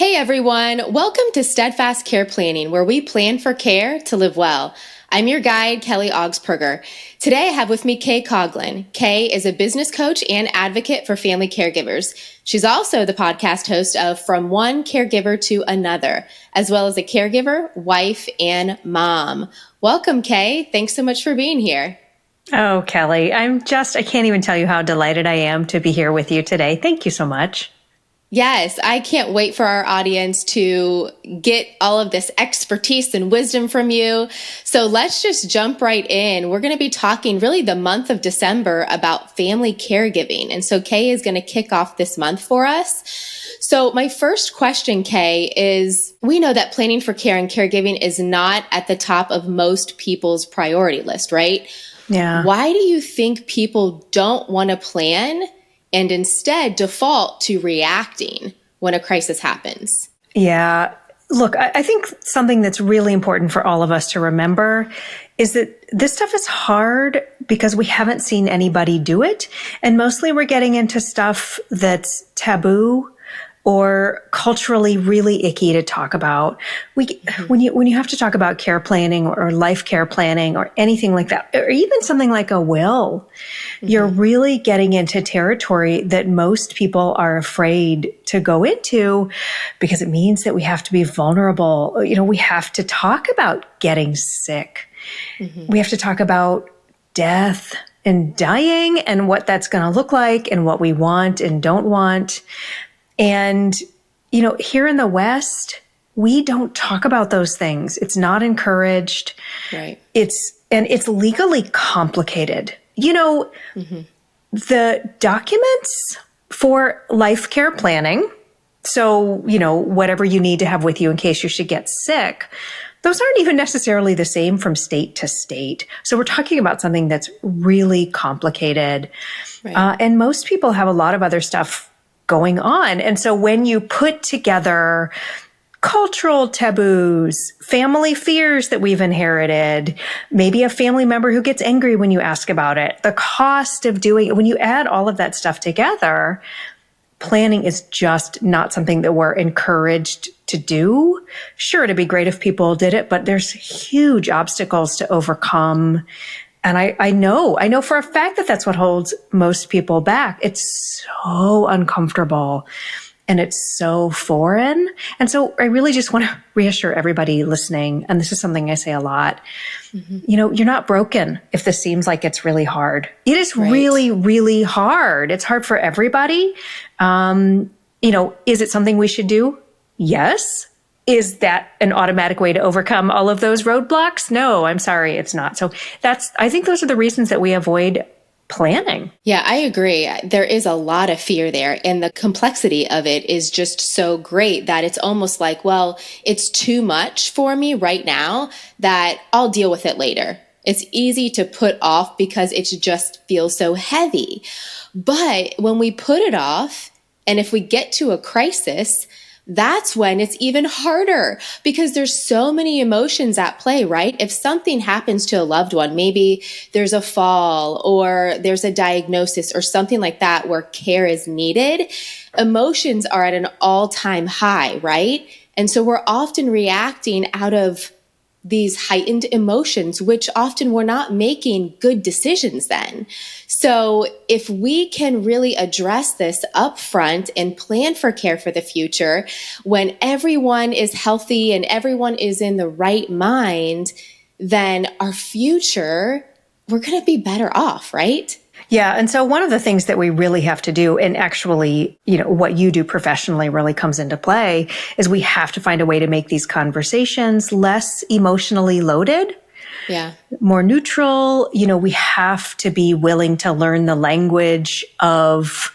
Hey everyone, welcome to Steadfast Care Planning, where we plan for care to live well. I'm your guide, Kelly Augsperger. Today I have with me Kay Coughlin. Kay is a business coach and advocate for family caregivers. She's also the podcast host of From One Caregiver to Another, as well as a caregiver, wife, and mom. Welcome, Kay. Thanks so much for being here. Oh, Kelly, I can't even tell you how delighted I am to be here with you today. Thank you so much. Yes, I can't wait for our audience to get all of this expertise and wisdom from you. So let's just jump right in. We're going to be talking really the month of December about family caregiving. And so Kay is going to kick off this month for us. So my first question, Kay, is we know that planning for care and caregiving is not at the top of most people's priority list, right? Yeah. Why do you think people don't want to plan and instead default to reacting when a crisis happens? Yeah. Look, I think something that's really important for all of us to remember is that this stuff is hard because we haven't seen anybody do it. And mostly we're getting into stuff that's taboo or culturally really icky to talk about. When you have to talk about care planning or life care planning or anything like that, or even something like a will, you're really getting into territory that most people are afraid to go into because it means that we have to be vulnerable. You know, we have to talk about getting sick. We have to talk about death and dying and what that's going to look like and what we want and don't want. And, you know, here in the West, we don't talk about those things. It's not encouraged. Right. It's legally complicated. You know, the documents for life care planning, so, you know, whatever you need to have with you in case you should get sick, those aren't even necessarily the same from state to state. So we're talking about something that's really complicated. Right. And most people have a lot of other stuff going on. And so when you put together cultural taboos, family fears that we've inherited, maybe a family member who gets angry when you ask about it, the cost of doing it, when you add all of that stuff together, planning is just not something that we're encouraged to do. Sure, it'd be great if people did it, but there's huge obstacles to overcome. And I know for a fact that that's what holds most people back. It's so uncomfortable and it's so foreign. And so I really just want to reassure everybody listening, and this is something I say a lot, you know, you're not broken if this seems like it's really hard. It is really, really hard. It's hard for everybody. You know, is it something we should do? Yes. Is that an automatic way to overcome all of those roadblocks? No, I'm sorry, it's not. So I think those are the reasons that we avoid planning. Yeah, I agree. There is a lot of fear there, and the complexity of it is just so great that it's almost like, well, it's too much for me right now that I'll deal with it later. It's easy to put off because it just feels so heavy. But when we put it off, and if we get to a crisis, that's when it's even harder because there's so many emotions at play, right? If something happens to a loved one, maybe there's a fall or there's a diagnosis or something like that where care is needed, emotions are at an all-time high, right? And so we're often reacting out of these heightened emotions, which often we're not making good decisions then. So if we can really address this up front and plan for care for the future, when everyone is healthy and everyone is in the right mind, then our future, we're going to be better off, right? Yeah. And so one of the things that we really have to do, and actually, you know, what you do professionally really comes into play, is we have to find a way to make these conversations less emotionally loaded. Yeah. More neutral. You know, we have to be willing to learn the language of,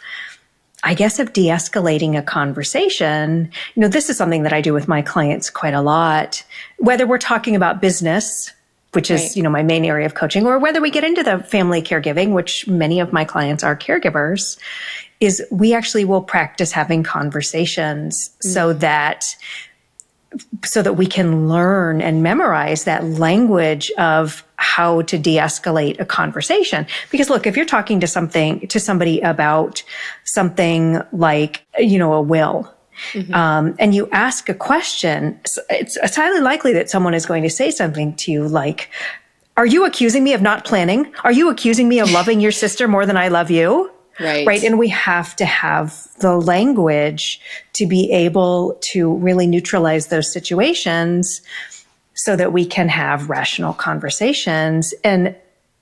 I guess, of de-escalating a conversation. You know, this is something that I do with my clients quite a lot, whether we're talking about business, which is, you know, my main area of coaching, or whether we get into the family caregiving, which many of my clients are caregivers, is we actually will practice having conversations so that we can learn and memorize that language of how to de-escalate a conversation. Because look, if you're talking to somebody about something like, you know, a will, and you ask a question, it's highly likely that someone is going to say something to you like, are you accusing me of not planning? Are you accusing me of loving your sister more than I love you? Right. And we have to have the language to be able to really neutralize those situations so that we can have rational conversations. And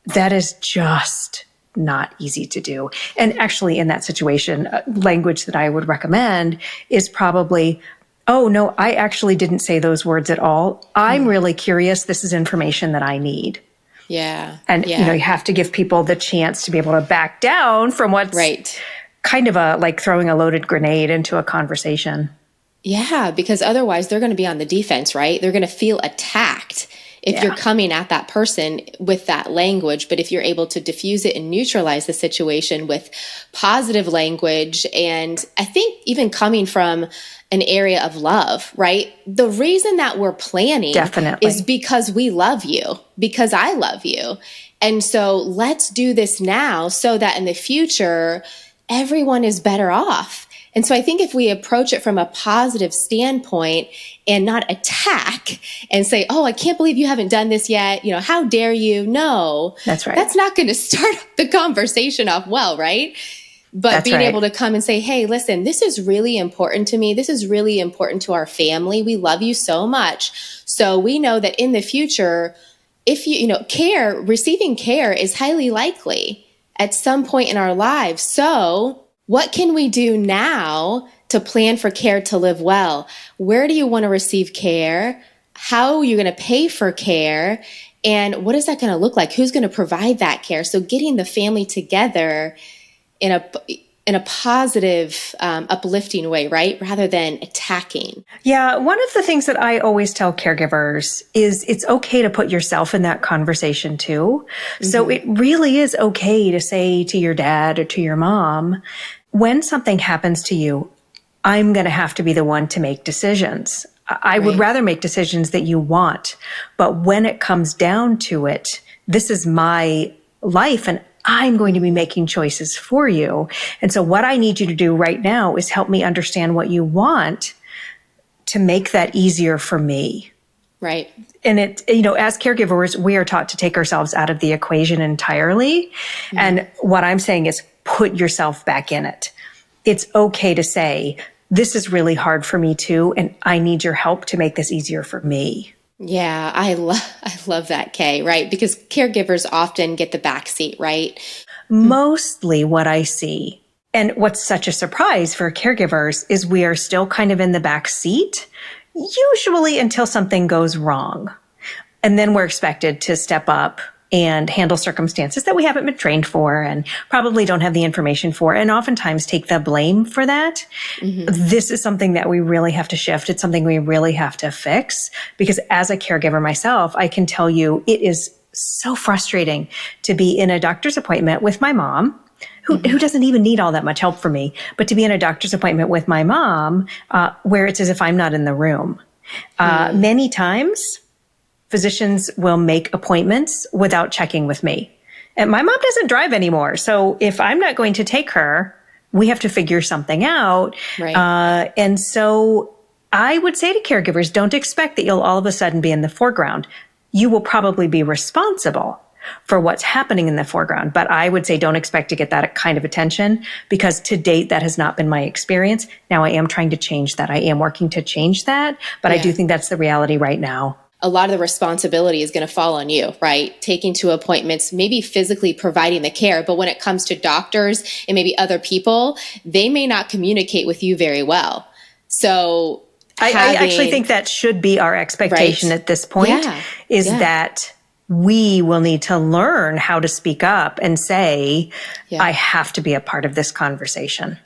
that is just not easy to do. And actually, in that situation, language that I would recommend is probably, oh, no, I actually didn't say those words at all. I'm really curious. This is information that I need. Yeah. And, you have to give people the chance to be able to back down from what's kind of like throwing a loaded grenade into a conversation. Yeah, because otherwise they're going to be on the defense, right? They're going to feel attacked if you're coming at that person with that language. But if you're able to diffuse it and neutralize the situation with positive language, and I think even coming from an area of love, right? The reason that we're planning is because we love you, because I love you. And so let's do this now so that in the future, everyone is better off. And so I think if we approach it from a positive standpoint and not attack and say, oh, I can't believe you haven't done this yet. How dare you? No, that's right. That's not going to start the conversation off well, right? But being able to come and say, hey, listen, this is really important to me. This is really important to our family. We love you so much. So we know that in the future, if receiving care is highly likely at some point in our lives. So what can we do now to plan for care to live well? Where do you want to receive care? How are you going to pay for care? And what is that going to look like? Who's going to provide that care? So getting the family together in a positive, uplifting way, right? Rather than attacking. Yeah. One of the things that I always tell caregivers is it's okay to put yourself in that conversation too. So it really is okay to say to your dad or to your mom, when something happens to you, I'm going to have to be the one to make decisions. I would rather make decisions that you want. But when it comes down to it, this is my life and I'm going to be making choices for you. And so what I need you to do right now is help me understand what you want to make that easier for me. Right. And as caregivers, we are taught to take ourselves out of the equation entirely. And what I'm saying is put yourself back in it. It's okay to say, this is really hard for me too, and I need your help to make this easier for me. Yeah, I love that, Kay, right? Because caregivers often get the backseat, right? Mostly what I see, and what's such a surprise for caregivers, is we are still kind of in the back seat, usually until something goes wrong. And then we're expected to step up and handle circumstances that we haven't been trained for and probably don't have the information for, and oftentimes take the blame for that. This is something that we really have to shift. It's something we really have to fix, because as a caregiver myself, I can tell you it is so frustrating to be in a doctor's appointment with my mom, who doesn't even need all that much help from me, but to be in a doctor's appointment with my mom, where it's as if I'm not in the room. Many times, physicians will make appointments without checking with me. And my mom doesn't drive anymore. So if I'm not going to take her, we have to figure something out. Right. And so I would say to caregivers, don't expect that you'll all of a sudden be in the foreground. You will probably be responsible for what's happening in the foreground. But I would say don't expect to get that kind of attention, because to date, that has not been my experience. Now I am trying to change that. I am working to change that. But I do think that's the reality right now. A lot of the responsibility is going to fall on you, right? Taking to appointments, maybe physically providing the care. But when it comes to doctors and maybe other people, they may not communicate with you very well. So I actually think that should be our expectation at this point, that we will need to learn how to speak up and say, I have to be a part of this conversation.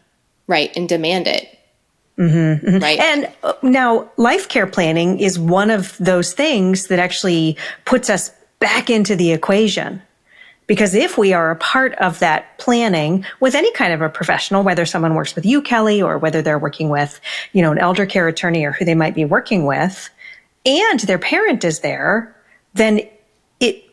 Right. And demand it. Right. And now life care planning is one of those things that actually puts us back into the equation. Because if we are a part of that planning with any kind of a professional, whether someone works with you, Kelly, or whether they're working with, an elder care attorney or who they might be working with, and their parent is there, then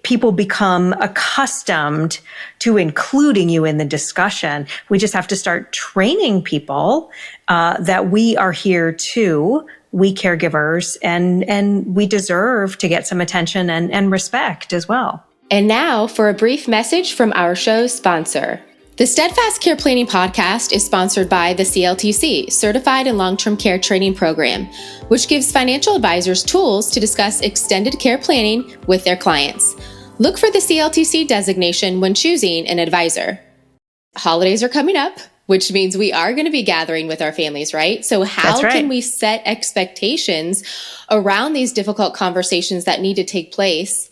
people become accustomed to including you in the discussion. We just have to start training people that we are here too, we caregivers, and we deserve to get some attention and respect as well. And now for a brief message from our show's sponsor. The Steadfast Care Planning Podcast is sponsored by the CLTC, Certified in Long-Term Care Training Program, which gives financial advisors tools to discuss extended care planning with their clients. Look for the CLTC designation when choosing an advisor. Holidays are coming up, which means we are going to be gathering with our families, right? So how can we set expectations around these difficult conversations that need to take place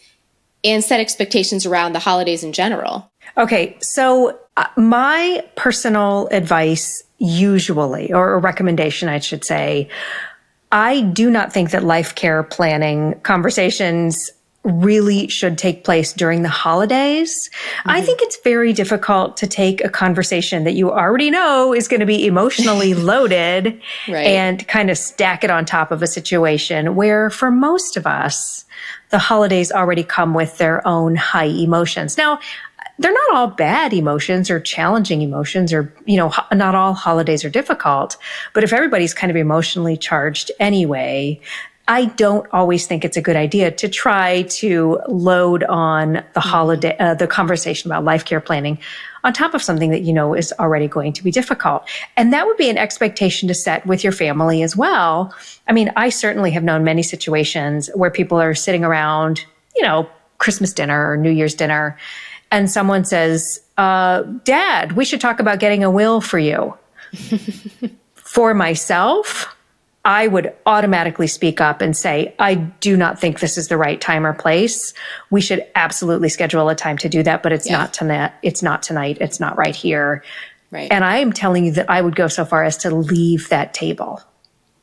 and set expectations around the holidays in general? Okay, so my personal advice usually, or a recommendation, I should say, I do not think that life care planning conversations really should take place during the holidays. Mm-hmm. I think it's very difficult to take a conversation that you already know is going to be emotionally loaded and kind of stack it on top of a situation where for most of us, the holidays already come with their own high emotions. Now, they're not all bad emotions or challenging emotions or, not all holidays are difficult. But if everybody's kind of emotionally charged anyway, I don't always think it's a good idea to try to load on the holiday, the conversation about life care planning on top of something that is already going to be difficult. And that would be an expectation to set with your family as well. I mean, I certainly have known many situations where people are sitting around, Christmas dinner or New Year's dinner, and someone says, Dad, we should talk about getting a will for you. For myself, I would automatically speak up and say, I do not think this is the right time or place. We should absolutely schedule a time to do that, but it's not tonight. It's not tonight. It's not right here. Right. And I am telling you that I would go so far as to leave that table.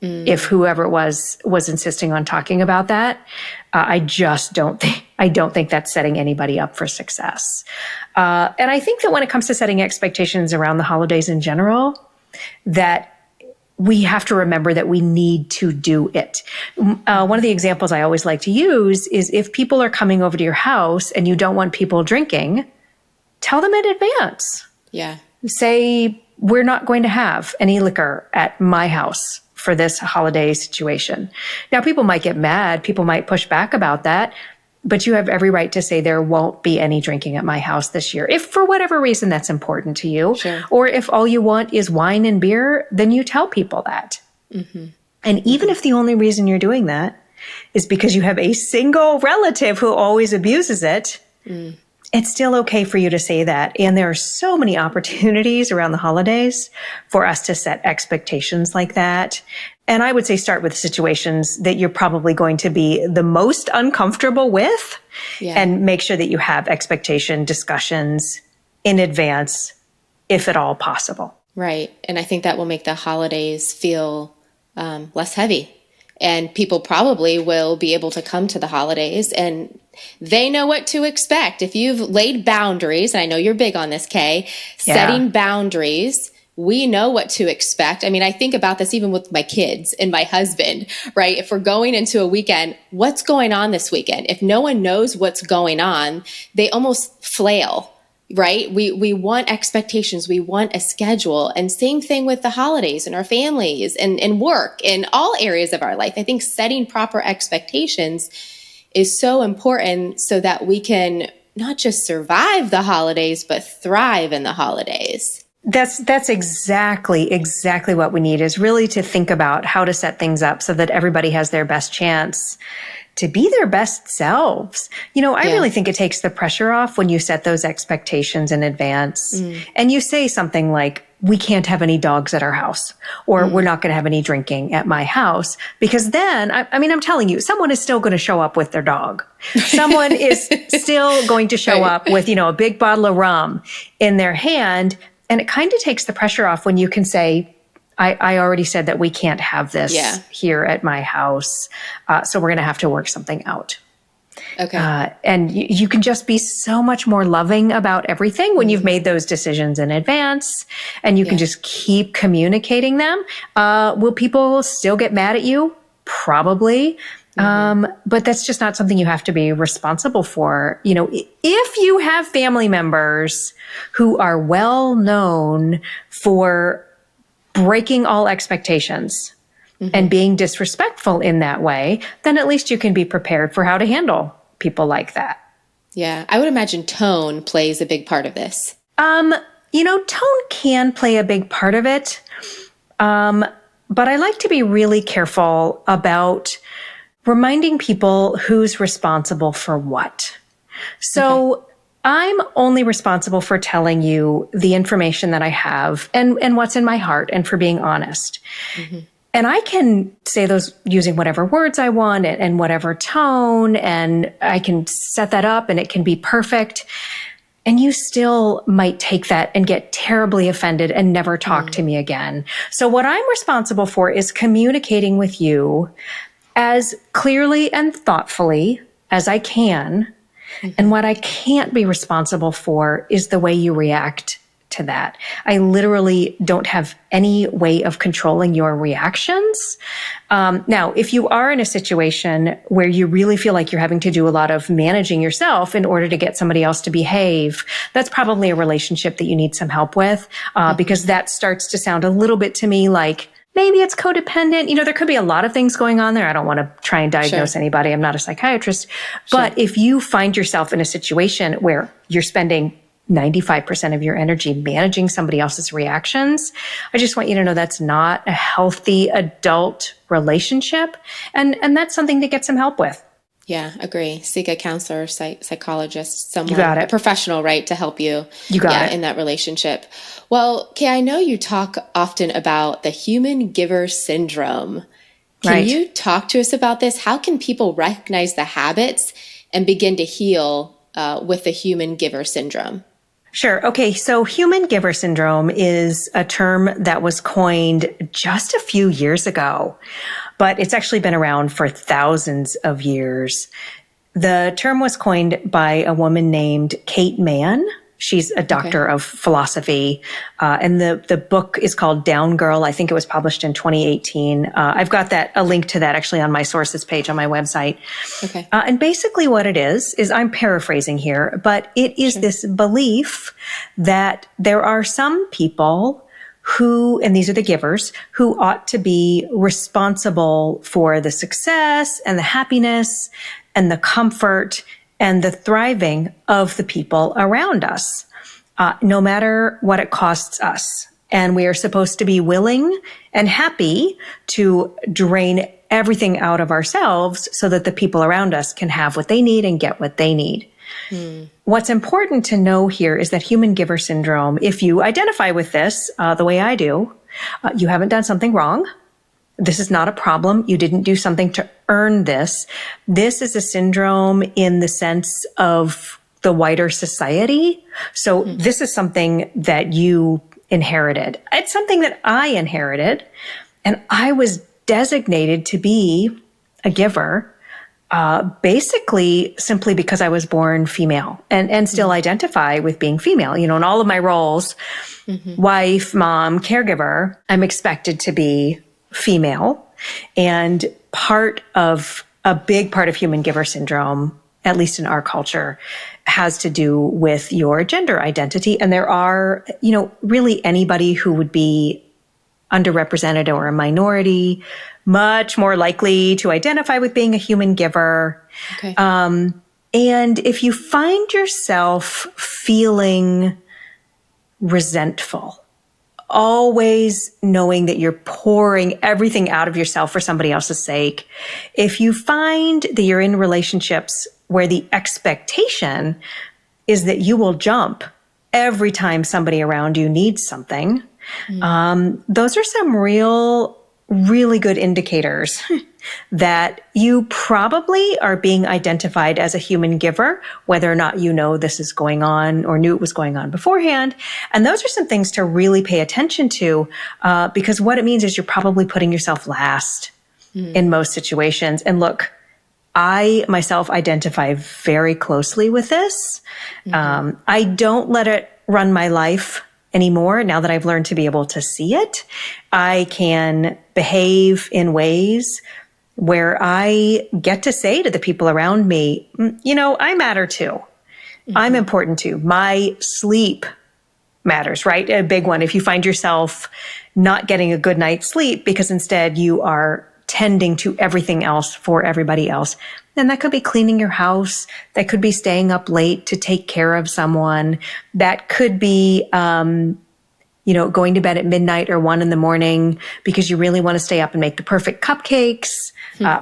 If whoever was insisting on talking about that, I don't think that's setting anybody up for success. And I think that when it comes to setting expectations around the holidays in general, that we have to remember that we need to do it. One of the examples I always like to use is if people are coming over to your house and you don't want people drinking, tell them in advance. Yeah. Say, we're not going to have any liquor at my house for this holiday situation. Now, people might get mad. People might push back about that. But you have every right to say there won't be any drinking at my house this year. If for whatever reason that's important to you, or if all you want is wine and beer, then you tell people that. Mm-hmm. And even if the only reason you're doing that is because you have a single relative who always abuses it, it's still okay for you to say that. And there are so many opportunities around the holidays for us to set expectations like that. And I would say start with situations that you're probably going to be the most uncomfortable with and make sure that you have expectation discussions in advance, if at all possible. Right. And I think that will make the holidays feel less heavy. And people probably will be able to come to the holidays and they know what to expect. If you've laid boundaries, and I know you're big on this, Kay, setting boundaries, we know what to expect. I mean, I think about this even with my kids and my husband, right? If we're going into a weekend, what's going on this weekend? If no one knows what's going on, they almost flail, right? We want expectations. We want a schedule. And same thing with the holidays and our families and work in all areas of our life. I think setting proper expectations is so important so that we can not just survive the holidays, but thrive in the holidays. That's exactly what we need, is really to think about how to set things up so that everybody has their best chance to be their best selves. I really think it takes the pressure off when you set those expectations in advance and you say something like, we can't have any dogs at our house, or we're not going to have any drinking at my house, because then, I'm telling you, someone is still going to show up with their dog. Someone is still going to show up with, a big bottle of rum in their hand. And it kind of takes the pressure off when you can say, I already said that we can't have this here at my house. So we're going to have to work something out. Okay. And you can just be so much more loving about everything when you've made those decisions in advance, and you can just keep communicating them. Will people still get mad at you? Probably. But that's just not something you have to be responsible for. You know, if you have family members who are well known for breaking all expectations and being disrespectful in that way, then at least you can be prepared for how to handle people like that. Yeah, I would imagine tone plays a big part of this. You know, tone can play a big part of it. But I like to be really careful about reminding people who's responsible for what. So I'm only responsible for telling you the information that I have and what's in my heart and for being honest. And I can say those using whatever words I want and whatever tone, and I can set that up and it can be perfect. And you still might take that and get terribly offended and never talk to me again. So what I'm responsible for is communicating with you as clearly and thoughtfully as I can. And what I can't be responsible for is the way you react to that. I literally don't have any way of controlling your reactions. Now, if you are in a situation where you really feel like you're having to do a lot of managing yourself in order to get somebody else to behave, that's probably a relationship that you need some help with, because that starts to sound a little bit to me like maybe it's codependent. You know, there could be a lot of things going on there. I don't want to try and diagnose anybody. I'm not a psychiatrist. But if you find yourself in a situation where you're spending 95% of your energy managing somebody else's reactions, I just want you to know that's not a healthy adult relationship. And that's something to get some help with. Yeah, agree. Seek a counselor, psychologist, someone, You got it. a professional, right, to help you. You got it. In that relationship. Well, Kay, I know you talk often about the human giver syndrome. Can you talk to us about this? How can people recognize the habits and begin to heal with the human giver syndrome? Sure. Okay. So human giver syndrome is a term that was coined just a few years ago, but it's actually been around for thousands of years. The term was coined by a woman named Kate Mann. She's a doctor of philosophy. And the book is called Down Girl. I think it was published in 2018. I've got a link to that actually on my sources page on my website. Okay. And basically what it is I'm paraphrasing here, but it is this belief that there are some people who, and these are the givers, who ought to be responsible for the success and the happiness and the comfort and the thriving of the people around us, no matter what it costs us. And we are supposed to be willing and happy to drain everything out of ourselves so that the people around us can have what they need and get what they need. What's important to know here is that human giver syndrome, if you identify with this the way I do, you haven't done something wrong. This is not a problem. You didn't do something to earn this. This is a syndrome in the sense of the wider society. So this is something that you inherited. It's something that I inherited, and I was designated to be a giver, basically simply because I was born female and still identify with being female. You know, in all of my roles, wife, mom, caregiver, I'm expected to be female. And a big part of human giver syndrome, at least in our culture, has to do with your gender identity. And there are, really anybody who would be underrepresented or a minority, much more likely to identify with being a human giver. Okay. And if you find yourself feeling resentful, always knowing that you're pouring everything out of yourself for somebody else's sake, if you find that you're in relationships where the expectation is that you will jump every time somebody around you needs something, those are some really good indicators that you probably are being identified as a human giver, whether or not you know this is going on or knew it was going on beforehand. And those are some things to really pay attention to, because what it means is you're probably putting yourself last in most situations. And look, I myself identify very closely with this. I don't let it run my life anymore. Now that I've learned to be able to see it, I can behave in ways where I get to say to the people around me, I matter too. I'm important too. My sleep matters, right? A big one. If you find yourself not getting a good night's sleep because instead you are tending to everything else for everybody else, then that could be cleaning your house. That could be staying up late to take care of someone. That could be, going to bed at midnight or 1 a.m. because you really want to stay up and make the perfect cupcakes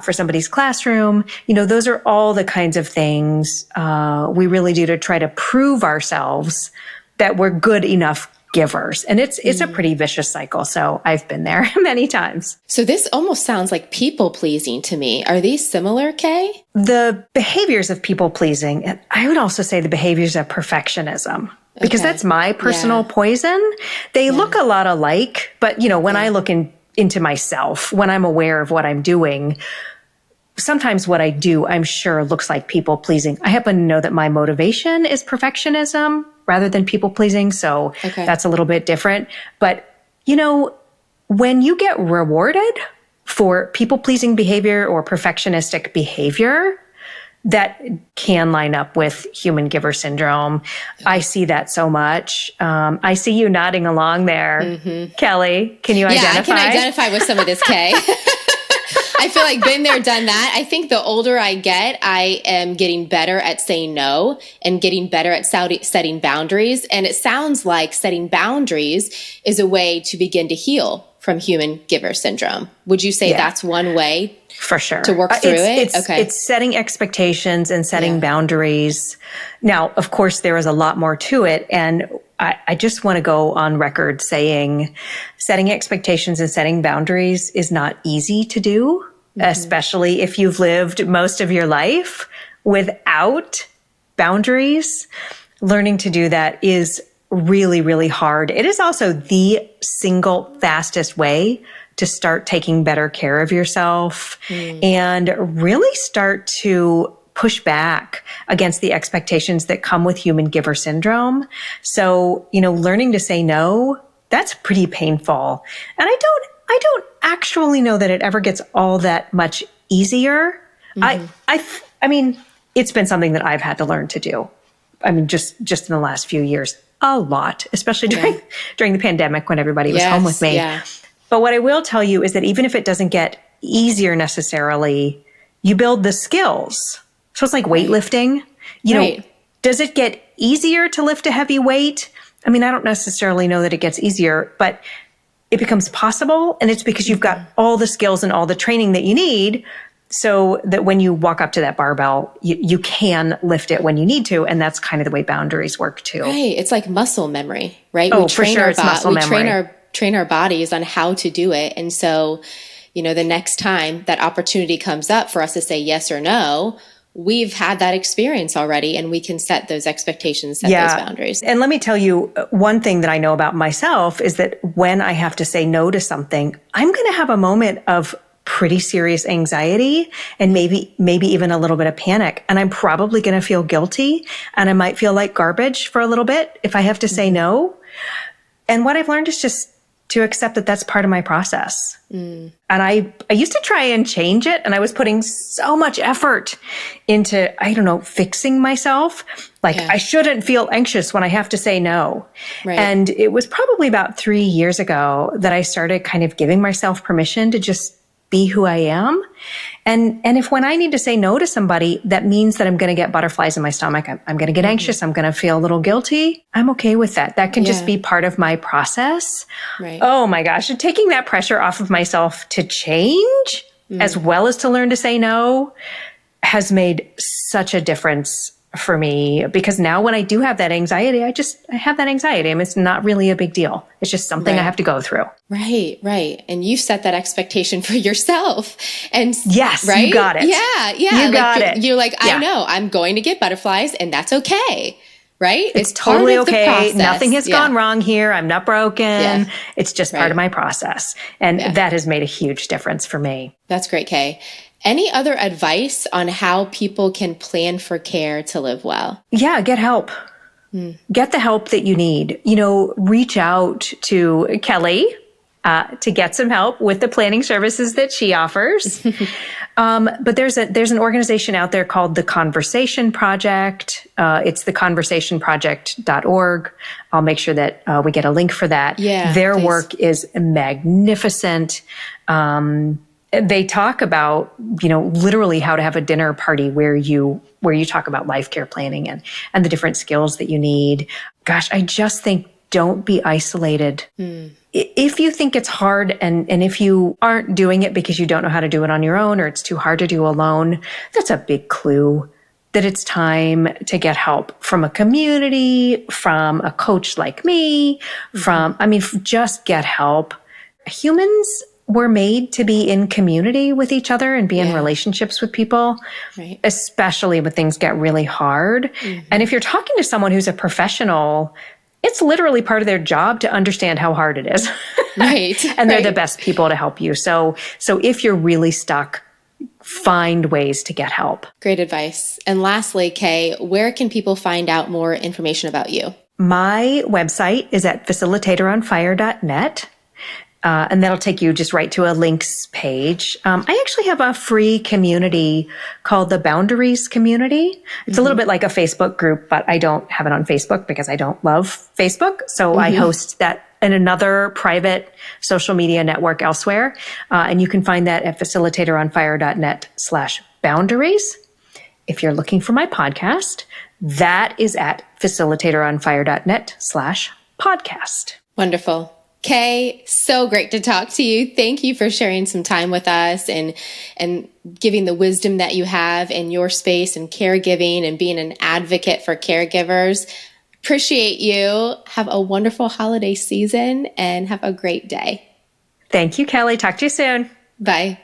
for somebody's classroom. Those are all the kinds of things we really do to try to prove ourselves that we're good enough givers. And it's a pretty vicious cycle. So I've been there many times. So this almost sounds like people pleasing to me. Are these similar, Kay? The behaviors of people pleasing, and I would also say the behaviors of perfectionism, because that's my personal poison. They look a lot alike, but when I look into myself, when I'm aware of what I'm doing, sometimes what I do, I'm sure looks like people pleasing. I happen to know that my motivation is perfectionism rather than people pleasing. So that's a little bit different. But, when you get rewarded for people pleasing behavior or perfectionistic behavior, that can line up with human giver syndrome. I see that so much. I see you nodding along there. Kelly, can you identify? Yeah, I can identify with some of this, Kay. I feel like been there, done that. I think the older I get, I am getting better at saying no and getting better at setting boundaries. And it sounds like setting boundaries is a way to begin to heal from human giver syndrome. Would you say that's one way? For sure. To work through it? It's setting expectations and setting boundaries. Now, of course, there is a lot more to it. And I just want to go on record saying setting expectations and setting boundaries is not easy to do, especially if you've lived most of your life without boundaries. Learning to do that is really, really hard. It is also the single fastest way to start taking better care of yourself and really start to push back against the expectations that come with human giver syndrome. So, learning to say no, that's pretty painful. And I don't actually know that it ever gets all that much easier. I mean, it's been something that I've had to learn to do. I mean, just in the last few years, a lot, especially during the pandemic when everybody was home with me. Yeah. But what I will tell you is that even if it doesn't get easier necessarily, you build the skills. So it's like weightlifting. Does it get easier to lift a heavy weight? I mean, I don't necessarily know that it gets easier, but it becomes possible. And it's because you've got all the skills and all the training that you need so that when you walk up to that barbell, you can lift it when you need to. And that's kind of the way boundaries work too. Right. It's like muscle memory, right? Oh, for sure. It's muscle memory. Train our bodies on how to do it. And so, the next time that opportunity comes up for us to say yes or no, we've had that experience already and we can set those expectations, set those boundaries. And let me tell you, one thing that I know about myself is that when I have to say no to something, I'm going to have a moment of pretty serious anxiety and maybe even a little bit of panic. And I'm probably going to feel guilty and I might feel like garbage for a little bit if I have to say no. And what I've learned is just to accept that that's part of my process. And I used to try and change it. And I was putting so much effort into, fixing myself. Like I shouldn't feel anxious when I have to say no. Right. And it was probably about 3 years ago that I started kind of giving myself permission to just be who I am. And if when I need to say no to somebody, that means that I'm going to get butterflies in my stomach. I'm going to get anxious. I'm going to feel a little guilty. I'm okay with that. That can just be part of my process. Right. Oh my gosh. And taking that pressure off of myself to change as well as to learn to say no has made such a difference for me, because now when I do have that anxiety, I have that anxiety. I mean, it's not really a big deal. It's just something I have to go through. Right, right. And you set that expectation for yourself. And yes, you got it. Yeah. You got it. You're like, I know I'm going to get butterflies and that's okay. Right? It's totally okay. Nothing has gone wrong here. I'm not broken. Yeah. It's just part of my process. And that has made a huge difference for me. That's great, Kay. Any other advice on how people can plan for care to live well? Yeah, get help. Get the help that you need. Reach out to Kelly to get some help with the planning services that she offers. But there's an organization out there called The Conversation Project. It's theconversationproject.org. I'll make sure that we get a link for that. Yeah, their please. work is magnificent. They talk about, literally how to have a dinner party where you talk about life care planning and the different skills that you need. Gosh, I just think don't be isolated. If you think it's hard and if you aren't doing it because you don't know how to do it on your own or it's too hard to do alone, that's a big clue that it's time to get help from a community, from a coach like me, just get help. Humans were made to be in community with each other and be in relationships with people, right, especially when things get really hard. And if you're talking to someone who's a professional, it's literally part of their job to understand how hard it is. Right. And they're the best people to help you. So if you're really stuck, find ways to get help. Great advice. And lastly, Kay, where can people find out more information about you? My website is at facilitatoronfire.net. And that'll take you just right to a links page. I actually have a free community called the Boundaries Community. It's a little bit like a Facebook group, but I don't have it on Facebook because I don't love Facebook. So I host that in another private social media network elsewhere. And you can find that at facilitatoronfire.net/boundaries. If you're looking for my podcast, that is at facilitatoronfire.net/podcast. Wonderful. Kay, so great to talk to you. Thank you for sharing some time with us and giving the wisdom that you have in your space and caregiving and being an advocate for caregivers. Appreciate you. Have a wonderful holiday season and have a great day. Thank you, Kelly. Talk to you soon. Bye.